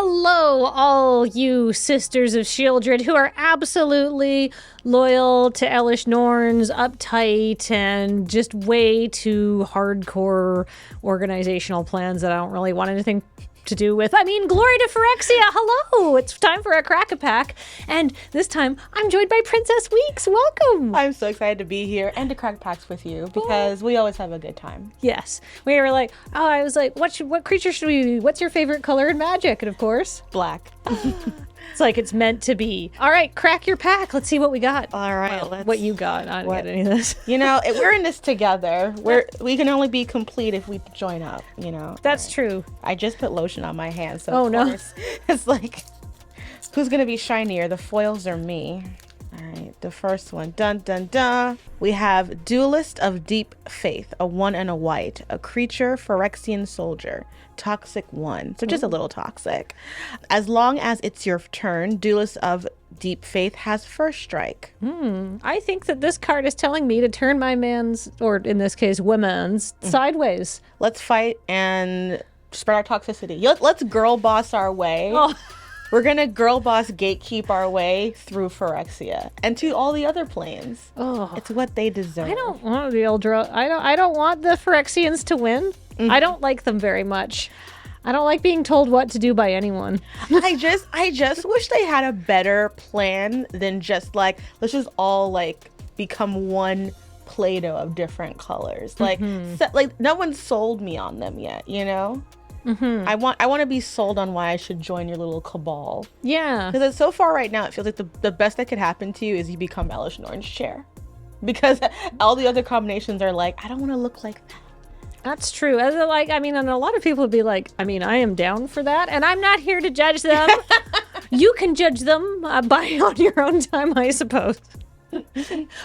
Hello, all you sisters of Shieldred who are absolutely loyal to Elish Norn's uptight and just way too hardcore organizational plans that I don't really want anything to do with. I mean, glory to Phyrexia. Hello, it's time for a crack-a-pack, and this time I'm joined by Princess Weeks. Welcome. I'm so excited to be here and to crack packs with you because we always have a good time. Yes, we were like, I was like, what creature should we be? What's your favorite color in Magic? And of course, black. It's like it's meant to be. All right, crack your pack. Let's see what we got. All right, well, what you got? I didn't get any of this. You know, we're in this together. We can only be complete if we join up. You know. That's true. I just put lotion on my hands, so of course, it's like, who's gonna be shinier, the foils or me? All right, the first one, dun dun dun. We have Duelist of Deep Faith, a 1 and a white, a creature, Phyrexian soldier, toxic 1, so just a little toxic. As long as it's your turn, Duelist of Deep Faith has first strike. I think that this card is telling me to turn my man's, or in this case, women's, sideways. Let's fight and spread our toxicity. Let's girl boss our way. Oh. We're gonna girl boss gatekeep our way through Phyrexia and to all the other planes. Oh. It's what they deserve. I don't want the Eldra. I don't want the Phyrexians to win. I don't like them very much. I don't like being told what to do by anyone. I just wish they had a better plan than just like, let's just all like become one Play-Doh of different colors. Like, like no one sold me on them yet, you know? I want to be sold on why I should join your little cabal. Yeah. Because so far right now, it feels like the best that could happen to you is you become Elish Norn's chair. Because all the other combinations are like, I don't want to look like that. That's true. As like, I mean, and a lot of people would be like, I mean, I am down for that, and I'm not here to judge them. You can judge them on your own time, I suppose.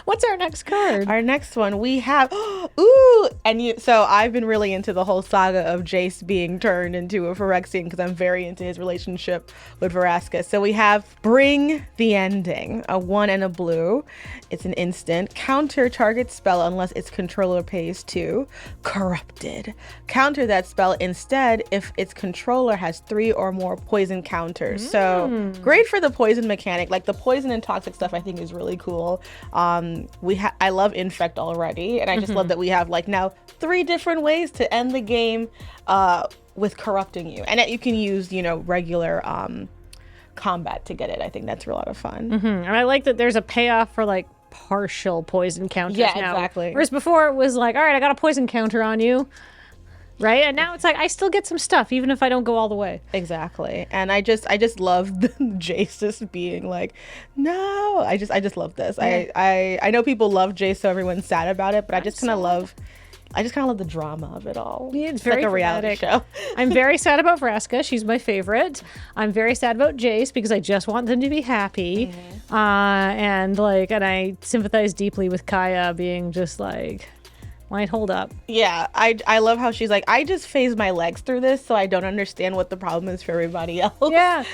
What's our next card? Our next one we have so I've been really into the whole saga of Jace being turned into a Phyrexian because I'm very into his relationship with Vraska. So we have Bring the Ending, a 1 and a blue. It's an instant. Counter target spell unless its controller pays 2. Corrupted. Counter that spell instead if its controller has 3 or more poison counters. So great for the poison mechanic. Like the poison and toxic stuff I think is really cool. I love Infect already, and I just love that we have like now 3 different ways to end the game with corrupting you, and that you can use, you know, regular combat to get it. I think that's a lot of fun. And I like that there's a payoff for like partial poison counters now. Exactly. Whereas before it was like, all right, I got a poison counter on you. Right? And now it's like, I still get some stuff, even if I don't go all the way. Exactly. And I just love Jace just being like, no. I just love this. Yeah. I know people love Jace, so everyone's sad about it, but I just kind of love the drama of it all. Yeah, it's very like a reality show. I'm very sad about Vraska. She's my favorite. I'm very sad about Jace because I just want them to be happy. And I sympathize deeply with Kaya being just like, might hold up. Yeah, I love how she's like, I just phase my legs through this, so I don't understand what the problem is for everybody else. Yeah.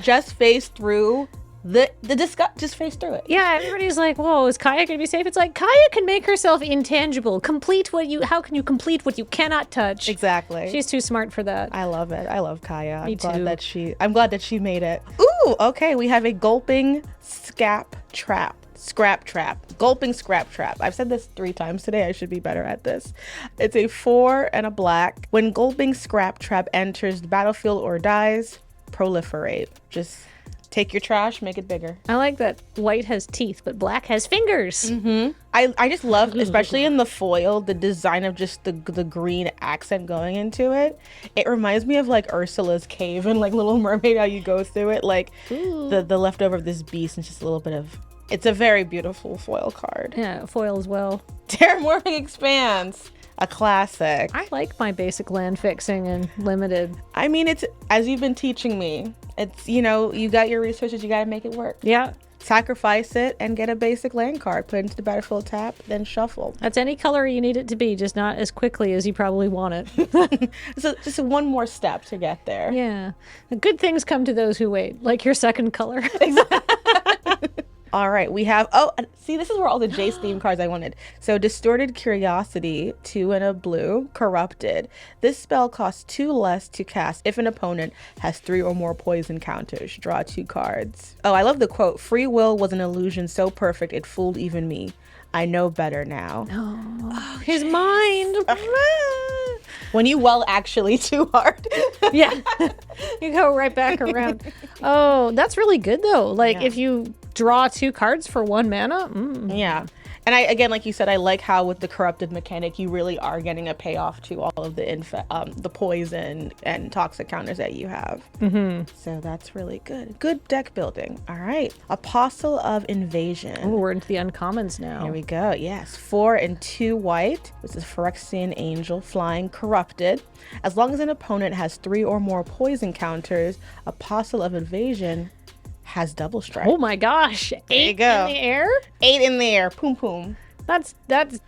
Just phase through the disgust. Just phase through it. Yeah, everybody's like, whoa, is Kaya gonna be safe? It's like, Kaya can make herself intangible. How can you complete what you cannot touch? Exactly. She's too smart for that. I love it. I love Kaya. Me too. I'm glad that she made it. Ooh, okay, we have a Gulping Scrap Trap. Gulping Scrap Trap. I've said this 3 times today. I should be better at this. It's a 4 and a black. When Gulping Scrap Trap enters the battlefield or dies, proliferate. Just take your trash, make it bigger. I like that white has teeth, but black has fingers. I just love, especially in the foil, the design of just the green accent going into it. It reminds me of like Ursula's cave and like Little Mermaid, how you go through it. Like the leftover of this beast and just a little bit of... It's a very beautiful foil card. Yeah, foil as well. Terramorphing Expanse, a classic. I like my basic land fixing and limited. I mean, it's, as you've been teaching me, it's, you know, you got your resources, you gotta make it work. Yeah. Sacrifice it and get a basic land card, put it into the battlefield tap, then shuffle. That's any color you need it to be, just not as quickly as you probably want it. So just one more step to get there. Yeah. Good things come to those who wait, like your second color. All right, we have, see, this is where all the Jace theme cards I wanted. So Distorted Curiosity, 2 and a blue, Corrupted. This spell costs 2 less to cast if an opponent has 3 or more poison counters. Draw 2 cards. Oh, I love the quote. Free will was an illusion so perfect it fooled even me. I know better now. Oh, his mind. When you actually too hard. Yeah. You go right back around. Oh, that's really good though. Like if you draw 2 cards for 1 mana. Yeah. And I, again, like you said, I like how with the corrupted mechanic, you really are getting a payoff to all of the poison and toxic counters that you have. So that's really good. Good deck building. All right. Apostle of Invasion. Ooh, we're into the uncommons now. Here we go. Yes. 4 and 2 white. This is Phyrexian Angel, flying, corrupted. As long as an opponent has 3 or more poison counters, Apostle of Invasion has double strike. Oh my gosh. 8 in the air? 8 in the air. Poom poom. That's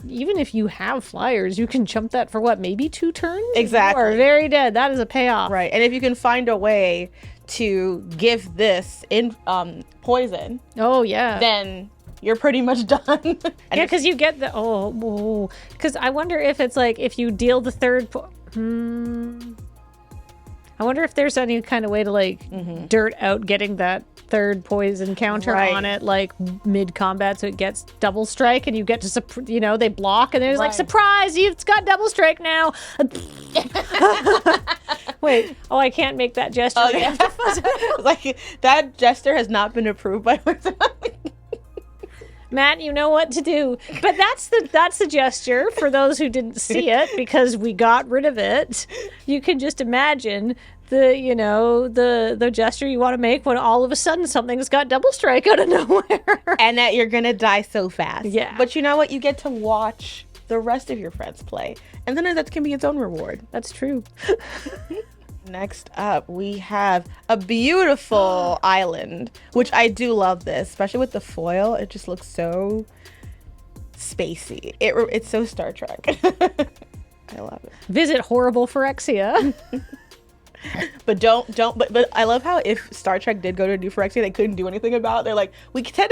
even if you have flyers, you can jump that for what, maybe 2 turns? Exactly. You are very dead. That is a payoff. Right. And if you can find a way to give this in poison, oh yeah, then you're pretty much done. Yeah, because you get the because I wonder if it's like if you deal the third I wonder if there's any kind of way to like dirt out getting that third poison counter on it, like mid combat, so it gets double strike, and you get to they block, and there's like surprise, it's got double strike now. Wait, I can't make that gesture. Oh yeah, like that gesture has not been approved by Matt, you know what to do. But that's the gesture for those who didn't see it because we got rid of it. You can just imagine the gesture you want to make when all of a sudden something's got double strike out of nowhere. And that you're gonna die so fast. Yeah. But you know what? You get to watch the rest of your friends play. And then that can be its own reward. That's true. Next up, we have a beautiful island, which I do love this, especially with the foil. It just looks so spacey. It's so Star Trek. I love it. Visit horrible Phyrexia. But but I love how if Star Trek did go to New Phyrexia, they couldn't do anything about it. They're like, we can't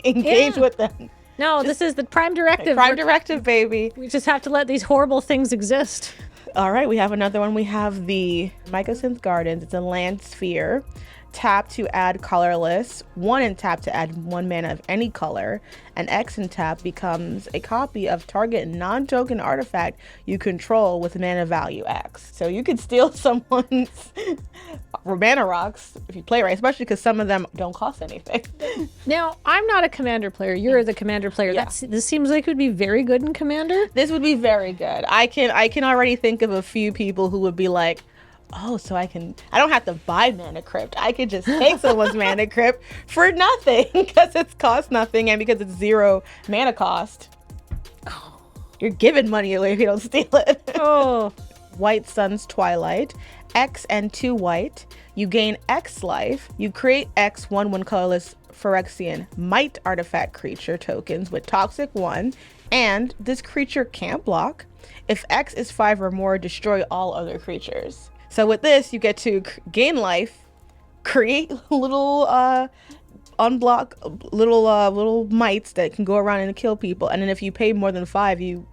engage with them. No, this is the Prime Directive. Prime Directive, baby. We just have to let these horrible things exist. All right, we have another one. We have the Mycosynth Gardens. It's a land sphere. Tap to add colorless, 1 and tap to add 1 mana of any color, and X and tap becomes a copy of target non-token artifact you control with mana value X. So you could steal someone's mana rocks if you play right, especially because some of them don't cost anything. Now, I'm not a Commander player. You're the Commander player. Yeah. This seems like it would be very good in Commander. This would be very good. I can already think of a few people who would be like, oh, so I don't have to buy Mana Crypt. I could just take someone's Mana Crypt for nothing because it's cost nothing and because it's 0 mana cost. You're giving money away if you don't steal it. Oh. White Sun's Twilight. X and 2 white. You gain X life. You create X 1/1 colorless Phyrexian Might artifact creature tokens with Toxic 1. And this creature can't block. If X is 5 or more, destroy all other creatures. So with this, you get to gain life, create little unblock little mites that can go around and kill people, and then if you pay more than 5, you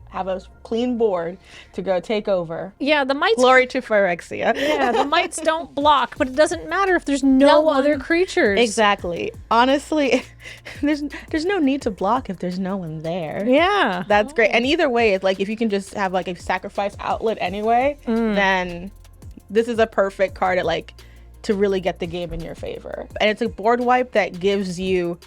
have a clean board to go take over. Yeah, the mites. Glory to Phyrexia. Yeah, the mites don't block, but it doesn't matter if there's no other creatures. Exactly. Honestly, there's no need to block if there's no one there. Yeah, that's great. And either way, it's like if you can just have like a sacrifice outlet anyway, then this is a perfect card to really get the game in your favor. And it's a board wipe that gives you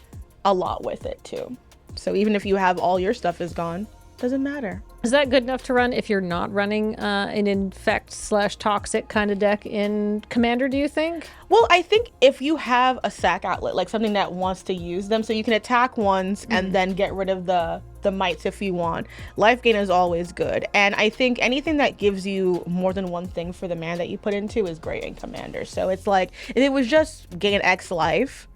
a lot with it too. So even if you have all your stuff is gone, doesn't matter. Is that good enough to run if you're not running an infect/toxic kind of deck in Commander, do you think? Well, I think if you have a sack outlet, like something that wants to use them, so you can attack once and then get rid of the mites if you want. Life gain is always good. And I think anything that gives you more than one thing for the mana that you put into is great in Commander. So it's like, if it was just gain X life,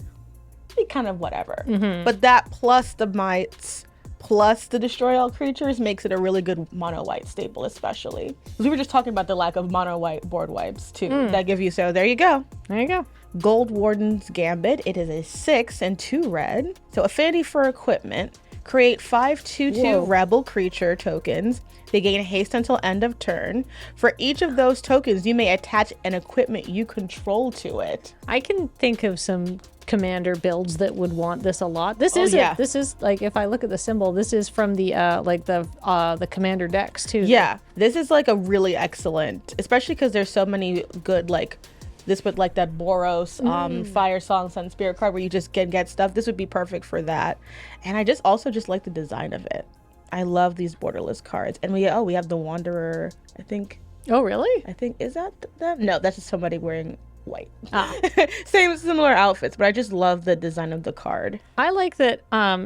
it'd be kind of whatever. But that plus the mites, plus the destroy all creatures makes it a really good mono white staple, especially. Because we were just talking about the lack of mono white board wipes too. That give you, so there you go. There you go. Gold Warden's Gambit. It is a 6 and 2 red. So affinity for equipment. Create 5 2/2 rebel creature tokens. They gain haste until end of turn. For each of those tokens, you may attach an equipment you control to it. I can think of some commander builds that would want this a lot. This is this is like, if I look at the symbol, this is from the the commander decks too. Yeah, this is like a really excellent, especially because there's so many good, like this with like that Boros Fire Song Sun Spirit card where you just get stuff. This would be perfect for that. And I also like the design of it. I love these borderless cards. And we have the Wanderer, I think. Oh, really? I think, is that them? No, that's just somebody wearing white. Ah. Similar outfits, but I just love the design of the card. I like that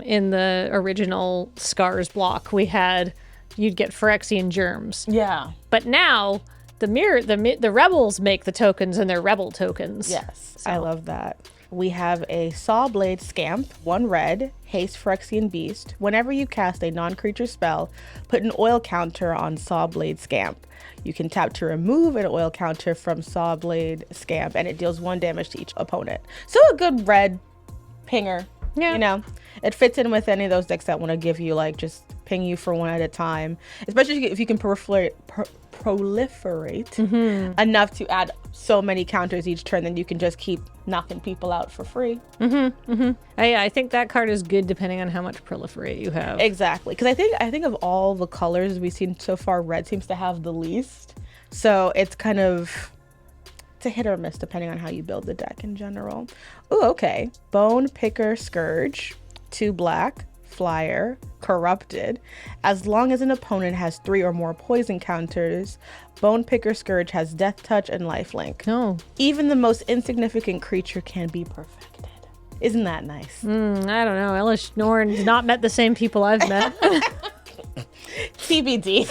in the original Scars block, you'd get Phyrexian germs. Yeah. But now the rebels make the tokens, and they're rebel tokens. Yes, so. I love that. We have a Sawblade Scamp, 1 red, haste Phyrexian Beast. Whenever you cast a non-creature spell, put an oil counter on Sawblade Scamp. You can tap to remove an oil counter from Sawblade Scamp, and it deals 1 damage to each opponent. So a good red pinger. Yeah. You know, it fits in with any of those decks that want to give you, like, just ping you for 1 at a time. Especially if you can proliferate enough to add so many counters each turn, then you can just keep knocking people out for free. I think that card is good depending on how much proliferate you have. Exactly, because I think of all the colors we've seen so far, red seems to have the least. So it's kind of, it's a hit or miss depending on how you build the deck in general. Ooh, okay. Bone Picker Scourge, 2 black, flyer, corrupted. As long as an opponent has 3 or more poison counters, Bone Picker Scourge has Death Touch and Lifelink. Oh. Even the most insignificant creature can be perfected. Isn't that nice? I don't know. Elish Norn's not met the same people I've met. TBD.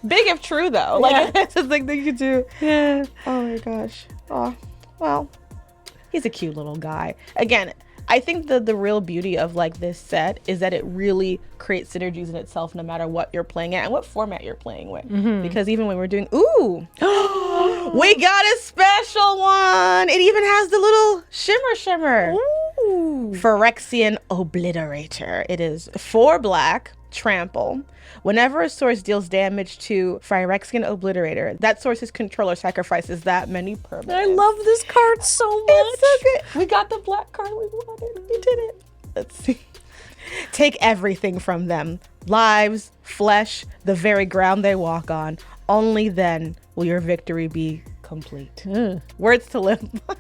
Big if true, though. Like, that's the thing that you do. Yeah. Oh my gosh. Oh, well, he's a cute little guy. Again, I think the real beauty of like this set is that it really creates synergies in itself no matter what you're playing at and what format you're playing with. Because even when we're doing, ooh, we got a special one. It even has the little shimmer. Ooh. Phyrexian Obliterator. It is 4 black, trample. Whenever a source deals damage to Phyrexian Obliterator, that source's controller sacrifices that many permanents. I love this card so much. It's so good. We got the black card we wanted. We did it. Let's see. Take everything from them. Lives, flesh, the very ground they walk on. Only then will your victory be complete. Words to live by.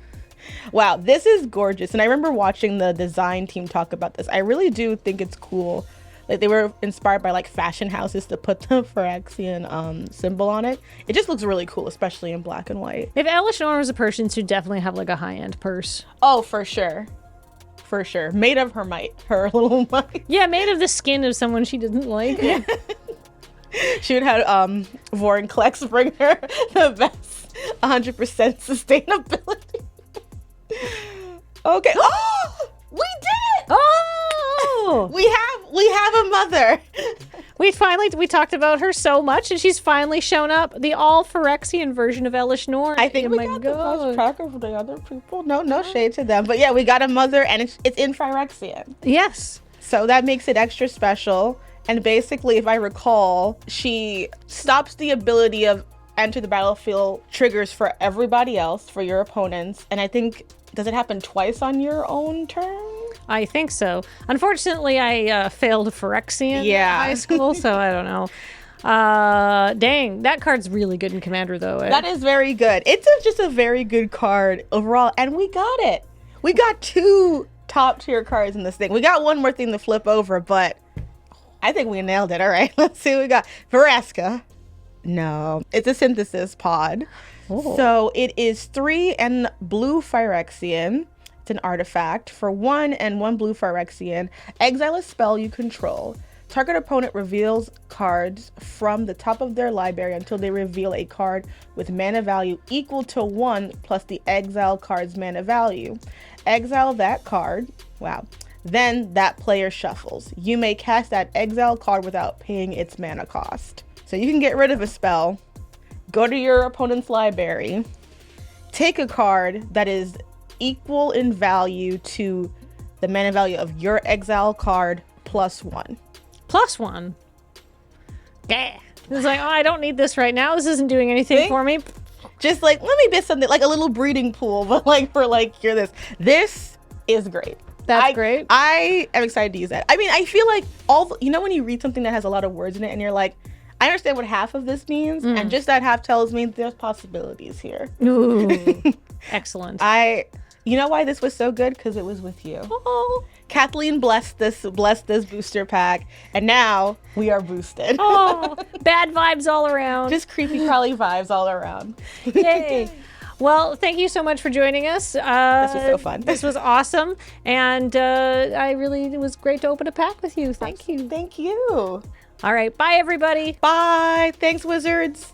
Wow, this is gorgeous. And I remember watching the design team talk about this. I really do think it's cool. Like, they were inspired by like fashion houses to put the Phyrexian symbol on it. It just looks really cool, especially in black and white. If Elish Norn was a person, she'd definitely have like a high-end purse. Oh, for sure. For sure. Made of her might. Her little might. Yeah, made of the skin of someone she didn't like. She would have Vorinclex bring her the best 100% sustainability. Okay. Oh! We did it! Oh! We have a mother. We talked about her so much, and she's finally shown up. The all Phyrexian version of Elish Norn. I think we got the best track of the other people. No shade to them, but yeah, we got a mother, and it's in Phyrexian. Yes. So that makes it extra special. And basically, if I recall, she stops the ability of enter the battlefield triggers for everybody else, for your opponents, and I think, does it happen twice on your own turn? I think so. Unfortunately, I failed Phyrexian in high school, so I don't know. Dang, that card's really good in Commander, though. That is very good. It's just a very good card overall, and we got it. We got 2 top tier cards in this thing. We got one more thing to flip over, but I think we nailed it. All right, let's see what we got. Phyrexia. No, it's a synthesis pod. Oh. So it is 3 and blue Phyrexian. It's an artifact. For 1 and 1 blue Phyrexian, exile a spell you control. Target opponent reveals cards from the top of their library until they reveal a card with mana value equal to 1 plus the exile card's mana value. Exile that card. Wow. Then that player shuffles. You may cast that exile card without paying its mana cost. So you can get rid of a spell, go to your opponent's library, take a card that is equal in value to the mana value of your exile card +1. +1. Yeah. It's like, oh, I don't need this right now. This isn't doing anything for me. Just like, let me get something, like a little breeding pool, but like for like, you're this. This is great. That's great. I am excited to use that. I mean, I feel like when you read something that has a lot of words in it and you're like, I understand what half of this means, and just that half tells me there's possibilities here. Ooh, excellent. You know why this was so good? Because it was with you. Oh. Kathleen blessed this booster pack, and now we are boosted. Oh, bad vibes all around. Just creepy crawly vibes all around. Yay. Well, thank you so much for joining us. This was so fun. This was awesome, and it was great to open a pack with you. Thank you. Thank you. All right, bye everybody. Bye. Thanks, wizards.